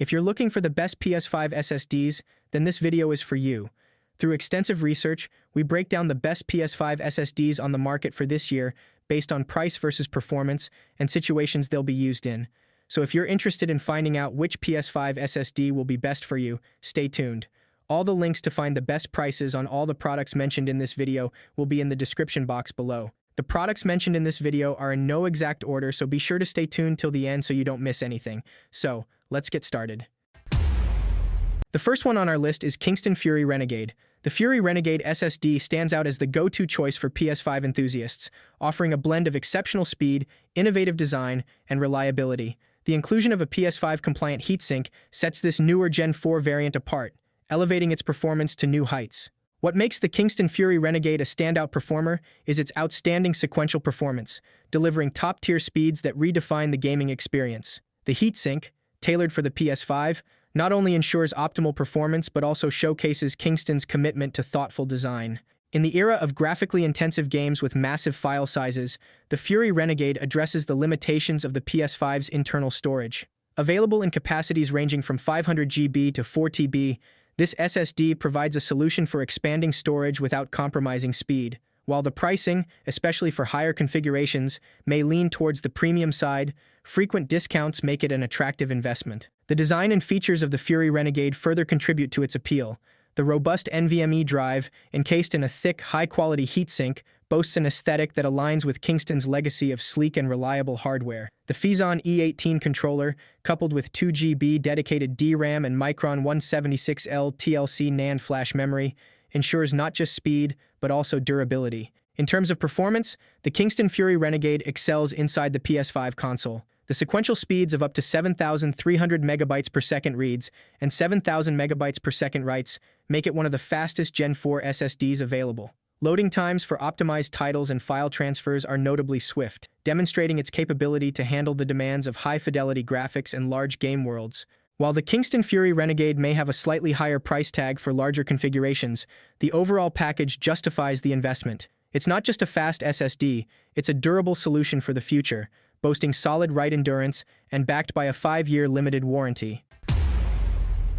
If you're looking for the best PS5 SSDs, then this video is for you. Through extensive research, we break down the best PS5 SSDs on the market for this year based on price versus performance and situations they'll be used in. So if you're interested in finding out which PS5 SSD will be best for you, stay tuned. All the links to find the best prices on all the products mentioned in this video will be in the description box below. The products mentioned in this video are in no exact order, so be sure to stay tuned till the end so you don't miss anything. So, let's get started. The first one on our list is Kingston Fury Renegade. The Fury Renegade SSD stands out as the go-to choice for PS5 enthusiasts, offering a blend of exceptional speed, innovative design, and reliability. The inclusion of a PS5-compliant heatsink sets this newer Gen 4 variant apart, elevating its performance to new heights. What makes the Kingston Fury Renegade a standout performer is its outstanding sequential performance, delivering top-tier speeds that redefine the gaming experience. The heatsink, tailored for the PS5, not only ensures optimal performance but also showcases Kingston's commitment to thoughtful design. In the era of graphically intensive games with massive file sizes, the Fury Renegade addresses the limitations of the PS5's internal storage. Available in capacities ranging from 500 GB to 4 TB, this SSD provides a solution for expanding storage without compromising speed. While the pricing, especially for higher configurations, may lean towards the premium side, frequent discounts make it an attractive investment. The design and features of the Fury Renegade further contribute to its appeal. The robust NVMe drive, encased in a thick, high-quality heatsink, boasts an aesthetic that aligns with Kingston's legacy of sleek and reliable hardware. The Phison E18 controller, coupled with 2 GB dedicated DRAM and Micron 176L TLC NAND flash memory, ensures not just speed, but also durability. In terms of performance, the Kingston Fury Renegade excels inside the PS5 console. The sequential speeds of up to 7,300 megabytes per second reads and 7,000 megabytes per second writes make it one of the fastest Gen 4 SSDs available. Loading times for optimized titles and file transfers are notably swift, demonstrating its capability to handle the demands of high-fidelity graphics and large game worlds. While the Kingston Fury Renegade may have a slightly higher price tag for larger configurations, the overall package justifies the investment. It's not just a fast SSD, it's a durable solution for the future, boasting solid write endurance and backed by a 5-year limited warranty.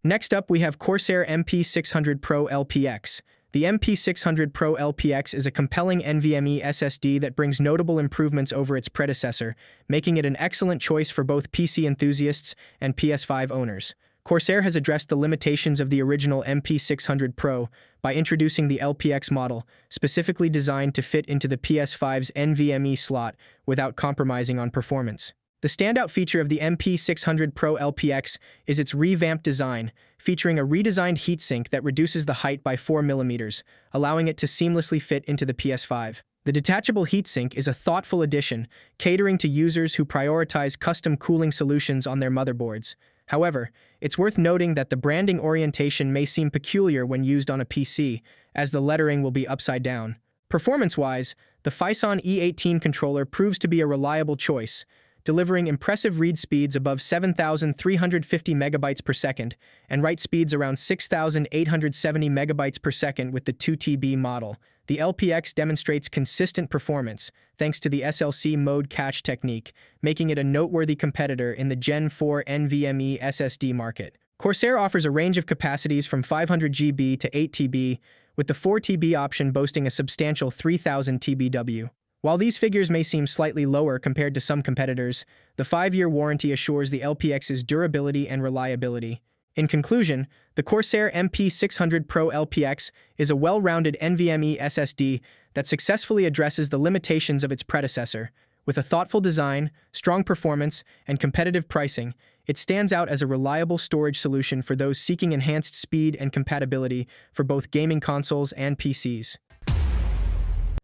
Next up, we have Corsair MP600 Pro Lpx. The MP600 Pro Lpx is a compelling NVMe SSD that brings notable improvements over its predecessor, making it an excellent choice for both PC enthusiasts and PS5 owners. Corsair has addressed the limitations of the original MP600 Pro by introducing the Lpx model, specifically designed to fit into the PS5's NVMe slot without compromising on performance. The standout feature of the MP600 Pro Lpx is its revamped design, featuring a redesigned heatsink that reduces the height by 4 mm, allowing it to seamlessly fit into the PS5. The detachable heatsink is a thoughtful addition, catering to users who prioritize custom cooling solutions on their motherboards. However, it's worth noting that the branding orientation may seem peculiar when used on a PC, as the lettering will be upside down. Performance-wise, the Phison E18 controller proves to be a reliable choice, delivering impressive read speeds above 7,350 megabytes per second and write speeds around 6,870 megabytes per second with the 2 TB model. The Lpx demonstrates consistent performance thanks to the SLC mode cache technique, making it a noteworthy competitor in the Gen 4 NVMe SSD market. Corsair offers a range of capacities from 500 GB to 8 TB, with the 4 TB option boasting a substantial 3,000 TBW. While these figures may seem slightly lower compared to some competitors, the 5-year warranty assures the Lpx's durability and reliability. In conclusion, the Corsair MP600 Pro Lpx is a well-rounded NVMe SSD that successfully addresses the limitations of its predecessor. With a thoughtful design, strong performance, and competitive pricing, it stands out as a reliable storage solution for those seeking enhanced speed and compatibility for both gaming consoles and PCs.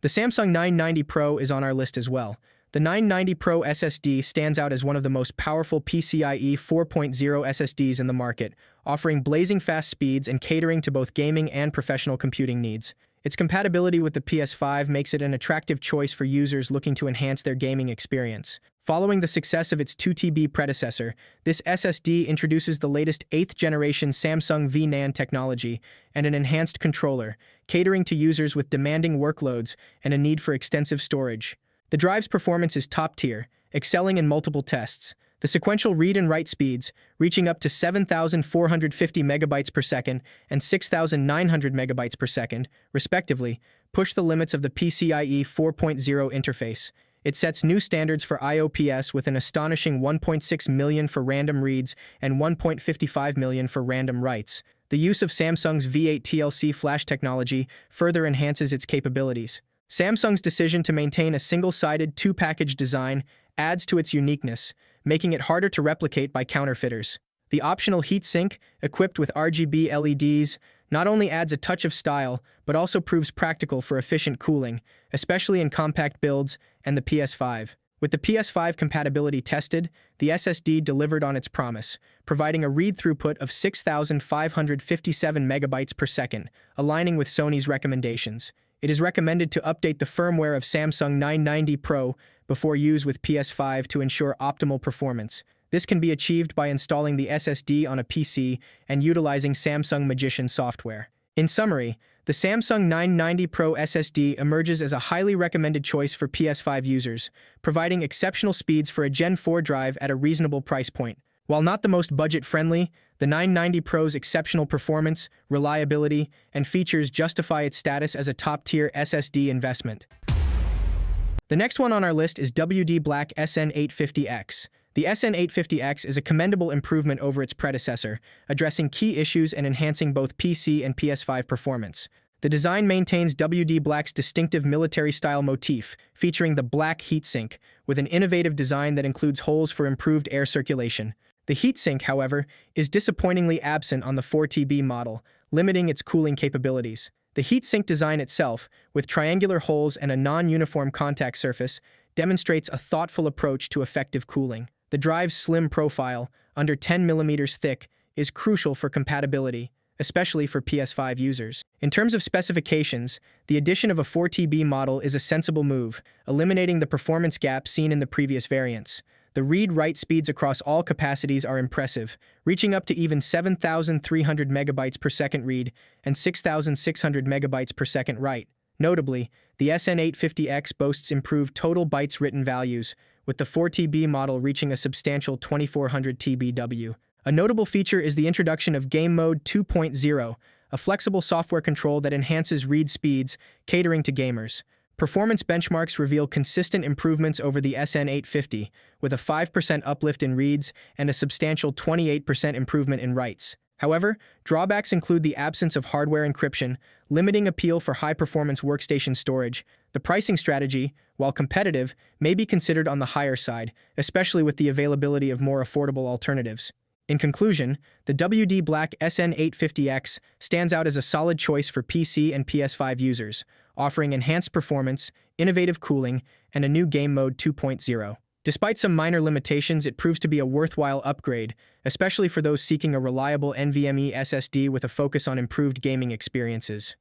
The Samsung 990 Pro is on our list as well. The 990 Pro SSD stands out as one of the most powerful PCIe 4.0 SSDs in the market, offering blazing fast speeds and catering to both gaming and professional computing needs. Its compatibility with the PS5 makes it an attractive choice for users looking to enhance their gaming experience. Following the success of its 2 TB predecessor, this SSD introduces the latest 8th-generation Samsung vNAND technology and an enhanced controller, catering to users with demanding workloads and a need for extensive storage. The drive's performance is top-tier, excelling in multiple tests. The sequential read and write speeds, reaching up to 7,450 megabytes per second and 6,900 megabytes per second, respectively, push the limits of the PCIe 4.0 interface. It sets new standards for IOPS with an astonishing 1.6 million for random reads and 1.55 million for random writes. The use of Samsung's V8 TLC flash technology further enhances its capabilities. Samsung's decision to maintain a single-sided two-package design adds to its uniqueness, making it harder to replicate by counterfeiters. The optional heatsink, equipped with RGB LEDs, not only adds a touch of style, but also proves practical for efficient cooling, especially in compact builds and the PS5. With the PS5 compatibility tested, the SSD delivered on its promise, providing a read throughput of 6,557 megabytes per second, aligning with Sony's recommendations. It is recommended to update the firmware of Samsung 990 Pro before use with PS5 to ensure optimal performance. This can be achieved by installing the SSD on a PC and utilizing Samsung Magician software. In summary, the Samsung 990 Pro SSD emerges as a highly recommended choice for PS5 users, providing exceptional speeds for a Gen 4 drive at a reasonable price point. While not the most budget-friendly, the 990 Pro's exceptional performance, reliability, and features justify its status as a top-tier SSD investment. The next one on our list is Black SN850X. The SN850X is a commendable improvement over its predecessor, addressing key issues and enhancing both PC and PS5 performance. The design maintains Black's distinctive military-style motif, featuring the black heatsink, with an innovative design that includes holes for improved air circulation. The heatsink, however, is disappointingly absent on the 4TB model, limiting its cooling capabilities. The heatsink design itself, with triangular holes and a non-uniform contact surface, demonstrates a thoughtful approach to effective cooling. The drive's slim profile, under 10 mm thick, is crucial for compatibility, especially for PS5 users. In terms of specifications, the addition of a 4TB model is a sensible move, eliminating the performance gap seen in the previous variants. The read-write speeds across all capacities are impressive, reaching up to even 7,300 megabytes per second read and 6,600 megabytes per second write. Notably, the SN850X boasts improved total bytes written values, with the 4TB model reaching a substantial 2400 TBW. A notable feature is the introduction of Game Mode 2.0, a flexible software control that enhances read speeds, catering to gamers. Performance benchmarks reveal consistent improvements over the SN850, with a 5% uplift in reads and a substantial 28% improvement in writes. However, drawbacks include the absence of hardware encryption, limiting appeal for high-performance workstation storage. The pricing strategy, while competitive, may be considered on the higher side, especially with the availability of more affordable alternatives. In conclusion, the Black SN850X stands out as a solid choice for PC and PS5 users, offering enhanced performance, innovative cooling, and a new Game Mode 2.0. Despite some minor limitations, it proves to be a worthwhile upgrade, especially for those seeking a reliable NVMe SSD with a focus on improved gaming experiences.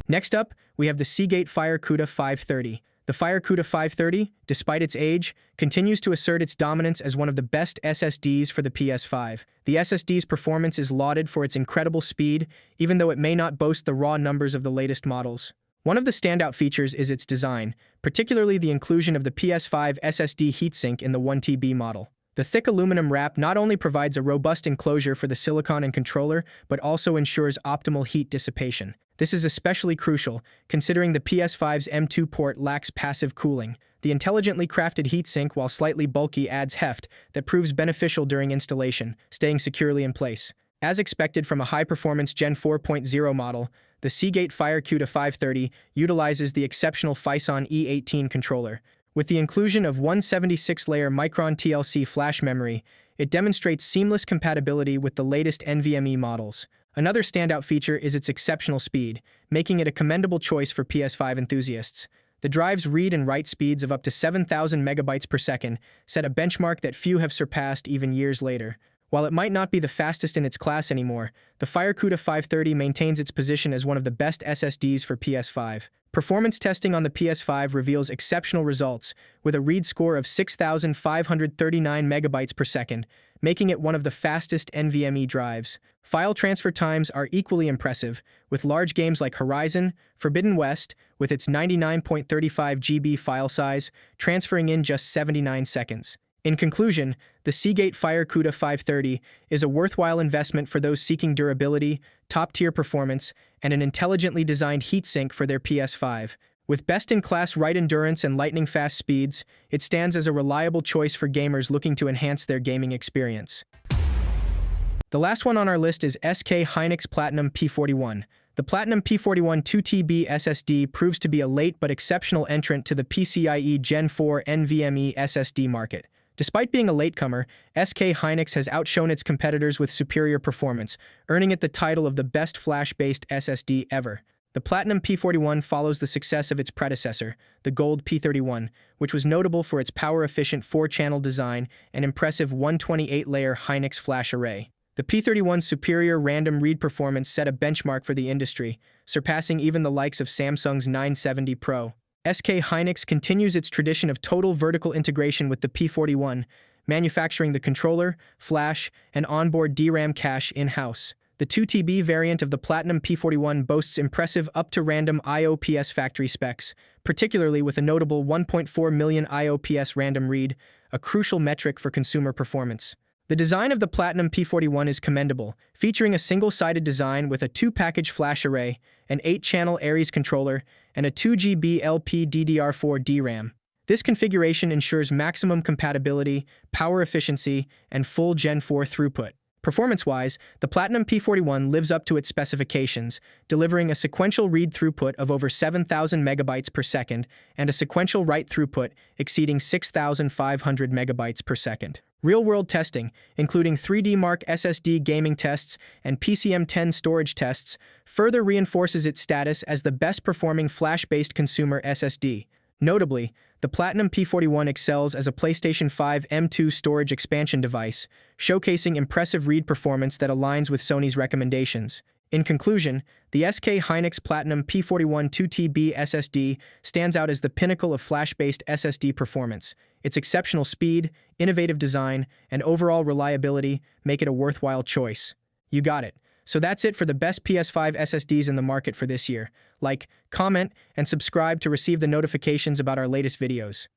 Next up, we have the Seagate Cuda 530. The Cuda 530, despite its age, continues to assert its dominance as one of the best SSDs for the PS5. The SSD's performance is lauded for its incredible speed, even though it may not boast the raw numbers of the latest models. One of the standout features is its design, particularly the inclusion of the PS5 SSD heatsink in the 1TB model. The thick aluminum wrap not only provides a robust enclosure for the silicon and controller, but also ensures optimal heat dissipation. This is especially crucial, considering the PS5's M.2 port lacks passive cooling. The intelligently crafted heatsink, while slightly bulky, adds heft that proves beneficial during installation, staying securely in place. As expected from a high-performance Gen 4.0 model, the Seagate Cuda 530 utilizes the exceptional Phison E18 controller. With the inclusion of 176-layer Micron TLC flash memory, it demonstrates seamless compatibility with the latest NVMe models. Another standout feature is its exceptional speed, making it a commendable choice for PS5 enthusiasts. The drive's read and write speeds of up to 7,000 megabytes per second set a benchmark that few have surpassed even years later. While it might not be the fastest in its class anymore, the Cuda 530 maintains its position as one of the best SSDs for PS5. Performance testing on the PS5 reveals exceptional results, with a read score of 6,539 megabytes per second, making it one of the fastest NVMe drives. File transfer times are equally impressive, with large games like Horizon Forbidden West, with its 99.35 GB file size, transferring in just 79 seconds. In conclusion, the Seagate Cuda 530 is a worthwhile investment for those seeking durability, top-tier performance, and an intelligently designed heatsink for their PS5. With best-in-class write endurance and lightning-fast speeds, it stands as a reliable choice for gamers looking to enhance their gaming experience. The last one on our list is SKhyx Platinum P41. The Platinum P41 2TB SSD proves to be a late but exceptional entrant to the PCIe Gen 4 NVMe SSD market. Despite being a latecomer, SKhyx has outshone its competitors with superior performance, earning it the title of the best flash-based SSD ever. The Platinum P41 follows the success of its predecessor, the Gold P31, which was notable for its power-efficient 4-channel design and impressive 128-layer Hynix flash array. The P31's superior random read performance set a benchmark for the industry, surpassing even the likes of Samsung's 970 Pro. SKhyx continues its tradition of total vertical integration with the P41, manufacturing the controller, flash, and onboard DRAM cache in-house. The 2TB variant of the Platinum P41 boasts impressive up-to-random IOPS factory specs, particularly with a notable 1.4 million IOPS random read, a crucial metric for consumer performance. The design of the Platinum P41 is commendable, featuring a single-sided design with a 2-package flash array, an 8-channel Aries controller, and a 2GB LPDDR4 DRAM. This configuration ensures maximum compatibility, power efficiency, and full Gen 4 throughput. Performance-wise, the Platinum P41 lives up to its specifications, delivering a sequential read throughput of over 7,000 megabytes per second and a sequential write throughput exceeding 6,500 megabytes per second. Real-world testing, including 3D Mark SSD gaming tests and PCM10 storage tests, further reinforces its status as the best-performing flash-based consumer SSD. Notably, the Platinum P41 excels as a PlayStation 5 M.2 storage expansion device, showcasing impressive read performance that aligns with Sony's recommendations. In conclusion, the SKhyx Platinum P41 2TB SSD stands out as the pinnacle of flash-based SSD performance. Its exceptional speed, innovative design, and overall reliability make it a worthwhile choice. You got it. So that's it for the best PS5 SSDs in the market for this year. Like, comment, and subscribe to receive the notifications about our latest videos.